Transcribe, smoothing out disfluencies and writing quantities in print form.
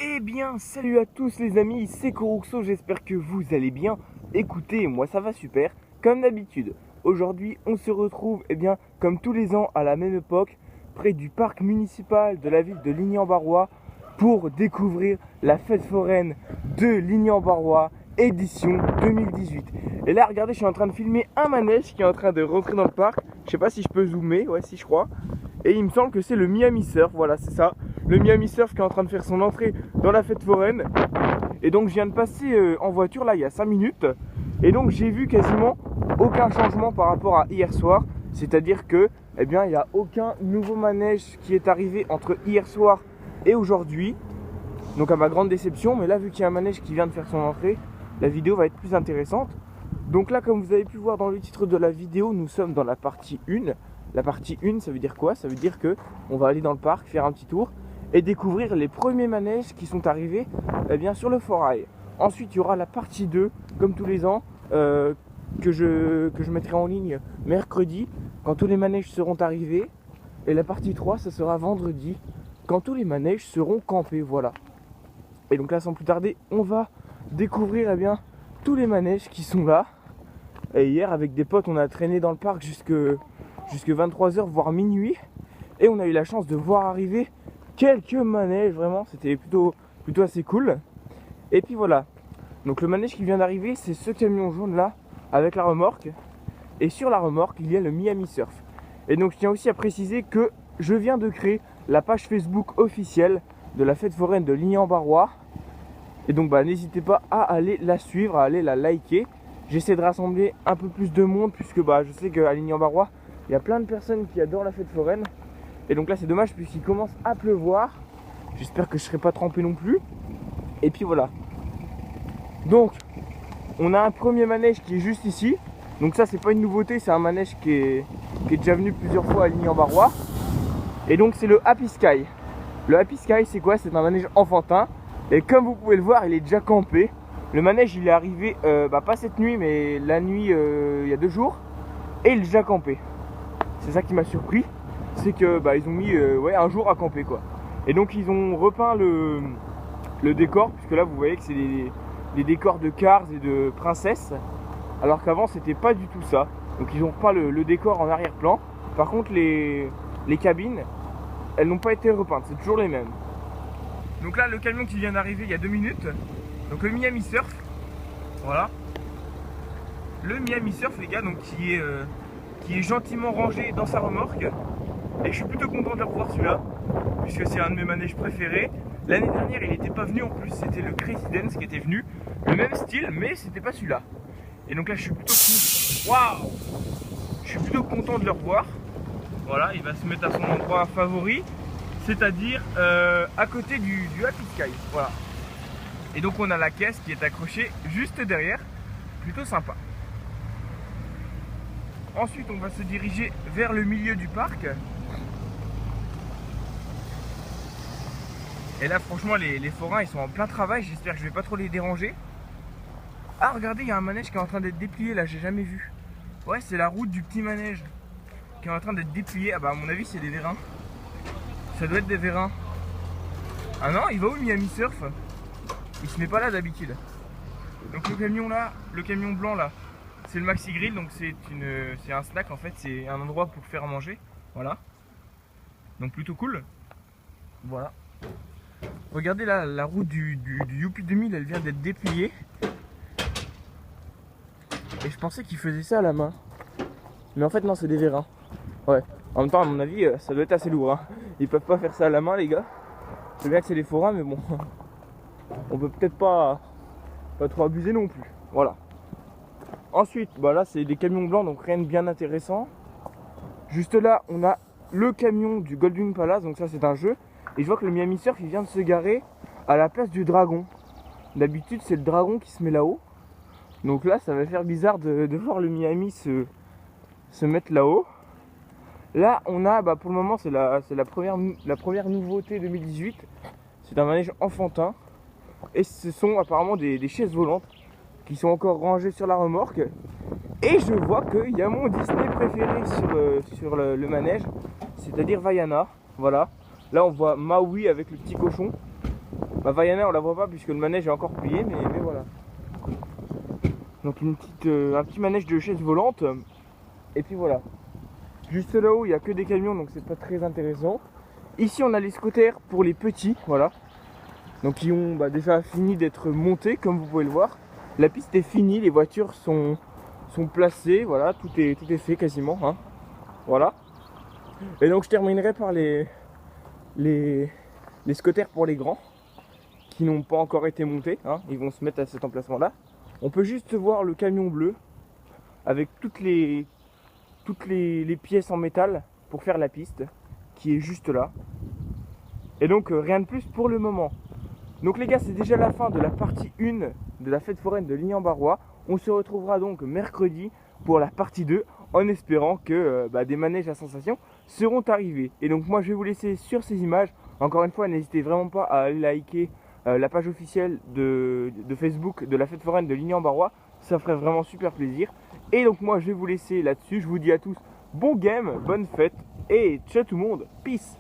Eh bien, salut à tous les amis, c'est Coruxo, j'espère que vous allez bien. Écoutez, moi ça va super, comme d'habitude. Aujourd'hui, on se retrouve, comme tous les ans, à la même époque, près du parc municipal de la ville de Ligny-en-Barrois, pour découvrir la fête foraine de Ligny-en-Barrois, édition 2018. Et là, regardez, je suis en train de filmer un manège qui est en train de rentrer dans le parc. Je sais pas si je peux zoomer, ouais, si je crois. Et il me semble que c'est le Miami Surf, voilà, c'est ça. Le Miami Surf qui est en train de faire son entrée dans la fête foraine. Et donc je viens de passer en voiture là il y a 5 minutes. Et donc j'ai vu quasiment aucun changement par rapport à hier soir. C'est-à-dire que il n'y a aucun nouveau manège qui est arrivé entre hier soir et aujourd'hui. Donc à ma grande déception, mais là vu qu'il y a un manège qui vient de faire son entrée, la vidéo va être plus intéressante. Donc là, comme vous avez pu voir dans le titre de la vidéo, nous sommes dans la partie 1. La partie 1, ça veut dire quoi? Ça veut dire que on va aller dans le parc, faire un petit tour et découvrir les premiers manèges qui sont arrivés sur le forail. Ensuite, il y aura la partie 2, comme tous les ans, que je mettrai en ligne mercredi, quand tous les manèges seront arrivés. Et la partie 3, ça sera vendredi, quand tous les manèges seront campés, voilà. Et donc là, sans plus tarder, on va découvrir tous les manèges qui sont là. Et hier, avec des potes, on a traîné dans le parc jusque 23h, voire minuit. Et on a eu la chance de voir arriver quelques manèges, vraiment, c'était plutôt assez cool. Et puis voilà, donc le manège qui vient d'arriver, c'est ce camion jaune là, avec la remorque. Et sur la remorque, il y a le Miami Surf. Et donc je tiens aussi à préciser que je viens de créer la page Facebook officielle de la fête foraine de Ligny-en-Barrois. Et donc n'hésitez pas à aller la suivre, à aller la liker. J'essaie de rassembler un peu plus de monde, puisque je sais qu'à Ligny-en-Barrois, il y a plein de personnes qui adorent la fête foraine. Et donc là c'est dommage puisqu'il commence à pleuvoir. J'espère que je ne serai pas trempé non plus. Et puis voilà. Donc on a un premier manège qui est juste ici. Donc ça c'est pas une nouveauté, c'est un manège qui est déjà venu plusieurs fois à Ligny-en-Barrois. Et donc c'est le Happy Sky. Le Happy Sky c'est quoi? C'est un manège enfantin. Et comme vous pouvez le voir, il est déjà campé. Le manège il est arrivé pas cette nuit mais la nuit il y a 2 jours. Et il est déjà campé. C'est ça qui m'a surpris. C'est que ils ont mis un jour à camper quoi. Et donc ils ont repeint le décor, puisque là vous voyez que c'est des décors de Cars et de princesses, alors qu'avant c'était pas du tout ça. Donc ils ont repeint le décor en arrière-plan. Par contre les cabines, elles n'ont pas été repeintes, c'est toujours les mêmes. Donc là le camion qui vient d'arriver il y a 2 minutes, donc le Miami Surf, voilà. Le Miami Surf les gars, donc qui est gentiment rangé dans sa remorque. Et je suis plutôt content de le revoir celui-là, puisque c'est un de mes manèges préférés. L'année dernière il n'était pas venu en plus, c'était le Crazy Dance qui était venu. Le même style, mais c'était pas celui-là. Et donc là je suis plutôt content. Waouh! Je suis plutôt content de le revoir. Voilà, il va se mettre à son endroit favori, c'est-à-dire à côté du Happy Sky. Voilà. Et donc on a la caisse qui est accrochée juste derrière. Plutôt sympa. Ensuite on va se diriger vers le milieu du parc. Et là franchement les forains ils sont en plein travail, j'espère que je vais pas trop les déranger. Ah regardez, il y a un manège qui est en train d'être déplié là, j'ai jamais vu. Ouais, c'est la route du petit manège qui est en train d'être déplié. Ah à mon avis c'est des vérins. Ça doit être des vérins. Ah non, il va où le Miami Surf? Il se met pas là d'habitude. Donc le camion là, le camion blanc là, c'est le Maxi Grill, donc c'est un snack en fait, c'est un endroit pour faire à manger. Voilà. Donc plutôt cool. Voilà. Regardez là, la route du Youpi 2000, elle vient d'être dépliée. Et je pensais qu'ils faisaient ça à la main. Mais en fait non, c'est des vérins. Ouais. En même temps, à mon avis, ça doit être assez lourd. Hein. Ils peuvent pas faire ça à la main les gars. C'est bien que c'est des forains, mais bon. On peut peut-être pas trop abuser non plus. Voilà. Ensuite, là c'est des camions blancs, donc rien de bien intéressant. Juste là, on a le camion du Golden Palace, donc ça c'est un jeu. Et je vois que le Miami Surf il vient de se garer à la place du dragon. D'habitude c'est le dragon qui se met là-haut. Donc là ça va faire bizarre de voir le Miami se mettre là-haut. Là on a, pour le moment c'est la première nouveauté 2018. C'est un manège enfantin. Et ce sont apparemment des chaises volantes qui sont encore rangées sur la remorque. Et je vois qu'il y a mon Disney préféré sur le manège, c'est-à-dire Vaiana. Voilà. Là on voit Maui avec le petit cochon. Bah Vaiana on la voit pas puisque le manège est encore plié, mais voilà. Donc un petit manège de chaise volante. Et puis voilà. Juste là-haut il n'y a que des camions donc c'est pas très intéressant. Ici on a les scooters pour les petits, voilà. Donc qui ont déjà fini d'être montés comme vous pouvez le voir. La piste est finie, les voitures sont placées, voilà, tout est fait quasiment, hein. Voilà. Et donc je terminerai par les scooters pour les grands qui n'ont pas encore été montés, hein. Ils vont se mettre à cet emplacement là. On peut juste voir le camion bleu avec toutes les pièces en métal pour faire la piste qui est juste là. Et donc rien de plus pour le moment. Donc les gars, c'est déjà la fin de la partie 1 de la fête foraine de Ligny-en-Barrois. On se retrouvera donc mercredi pour la partie 2 en espérant que des manèges à sensation seront arrivés. Et donc moi je vais vous laisser sur ces images. Encore une fois, n'hésitez vraiment pas à aller liker la page officielle de Facebook de la fête foraine de Ligny-en-Barrois. Ça ferait vraiment super plaisir. Et donc moi je vais vous laisser là-dessus. Je vous dis à tous bon game, bonne fête et ciao tout le monde, peace.